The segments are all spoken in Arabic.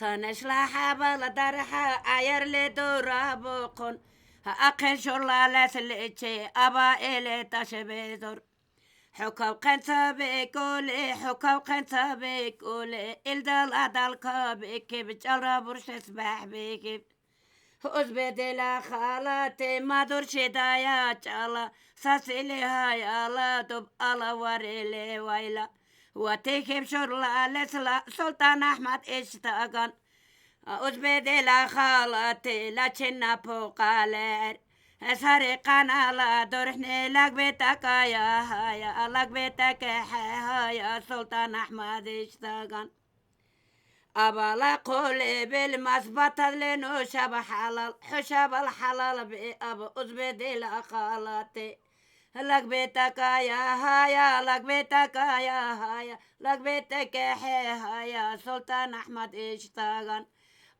تنش لحبل درحة عير لدورابقن أقل شرلا لسلتشي أبا إلي تشبيدر حكاو قنصة بيكولي حكاو قنصة بيكولي إلدال أدال كابيكي بجرى برش سباح بيكي أزبدي لا خالتي ما دور شدايا جالا ساسيلي هاي ألا دب ألا وريلي ويلا وتيكب شرلا لسلا سلطان أحمد اشتاقن أزبدي لا خالتي لا تشنا بوقالير سرقنا لا درحني لك بيتك يا هايا لك بيتك يا سلطان أحمد اشتاقن أبا قولي بالمثبت لنو شب حلال حشب الحلال بأبو أزبدي لا خالتي لك بيتك يا هايا لك بيتك يا هايا لك بيتك يا سلطان أحمد اشتاقن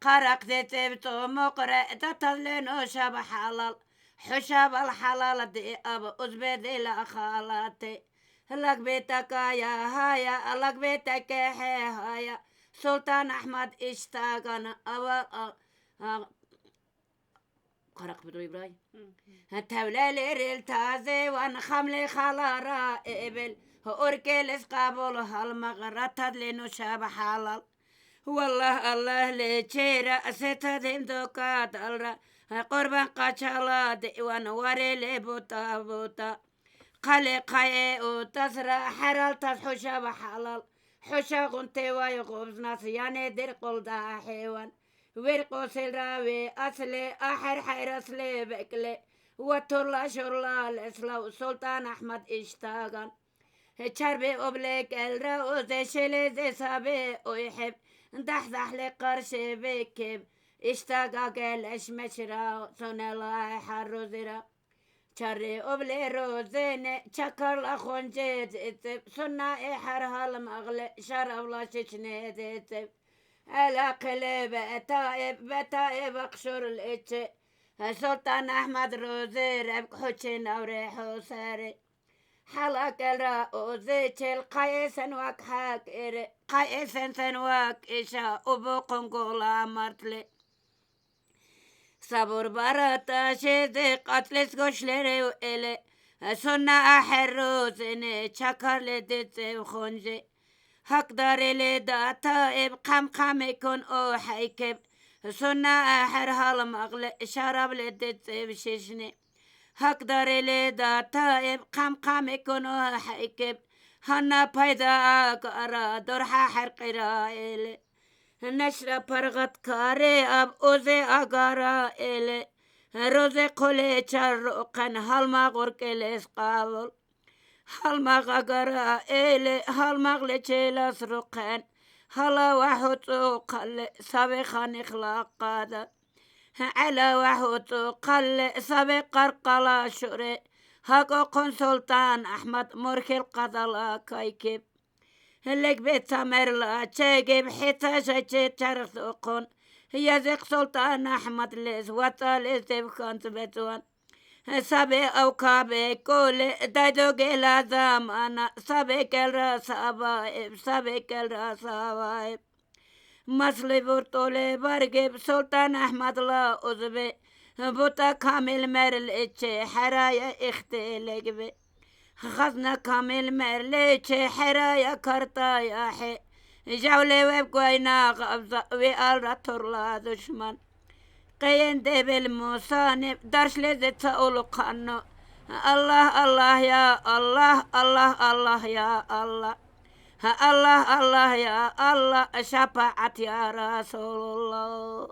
قرقت تبتو مقرأ تطلنو شب حلال حشب الحلال دي أبو أزبدي لا خالتي لك بيتك يا هايا لك بيتك هايا سلطان أحمد اشتاقنا قرق بدو إبراهيم هتولى ريل تازي وان خملي خلارا إبل هوركيلس قابل هالمغرة تدلينو شاب حلال والله الله ليشيرا ستدين دوكات الرا قربان قاشالا ديوان وري لي بوتا بوتا قلي قاي او تسرى حرال تصحو شاب حلال حشا غنتي ويغوبز ناس يعني دير قل دا حيوان ويرقو سلراوي أصلي أحر حير أصلي بكلي وطرلا شرلا الإسلام سلطان أحمد اشتاقن شربي أبليك الرأو زي شلي زي سابي ويحب دحدح لقرشي بكب اشتاقا قل اشمشرا سنلا حرو زرا شري أبلي روزيني شكر لأخون جيد سنة إحر هالمغلي شرف لا ششني ديتب على قلب بتائب اقشر الاتش سلطان أحمد روزير بكحوشين أوريحو ساري حلق الرأو زيت القيسن وكحاك إري قيسن سنواك إشا أبوكم قولا مرتلي صبر براتا شيدي قتلس قشلري وإلي سنة أحروزني شكر لديتي خنجي هقدر لدا تائب قم يكون أو حيكب سنة أحر هالمغلي شرب لديتي بششني هقدر لدا تائب قم يكون أو حيكب هنا بايدا أقرا درحا حرق رائلي نشرا برغت كاري أب أوزي أقرا إلي روزي قولي شرقن هالمغور كيليس قابل هالمغ أقرا إلي هالمغ لشيلاس رقن هلا وحوتو قل سابقا إخلاق قادا على وحوتو قل سابق قرقلا شوري هاقو سلطان أحمد مركي القضلا كايكب هلك بيت سمرلا تشيجب حتى شيء ترثقون هي زق سلطان أحمد ليس وطالس كنت بتوان سبي أو كابي كل دايدو جلا زمانا سبي كل رسابايب سبي كل رسابايب مسلي برطولي برقب سلطان أحمد لا أزبي بوتا كامل مرل إتشي حرايا اختي بي خزنا كامل مرليتش حرايا كرتا يا حي جولي ويبقينا غبزة ويقال ترلا دشمن قين دي بالمصانب درش لذي تقول قنو الله الله يا الله الله الله يا الله الله الله يا الله شفاعت يا رسول الله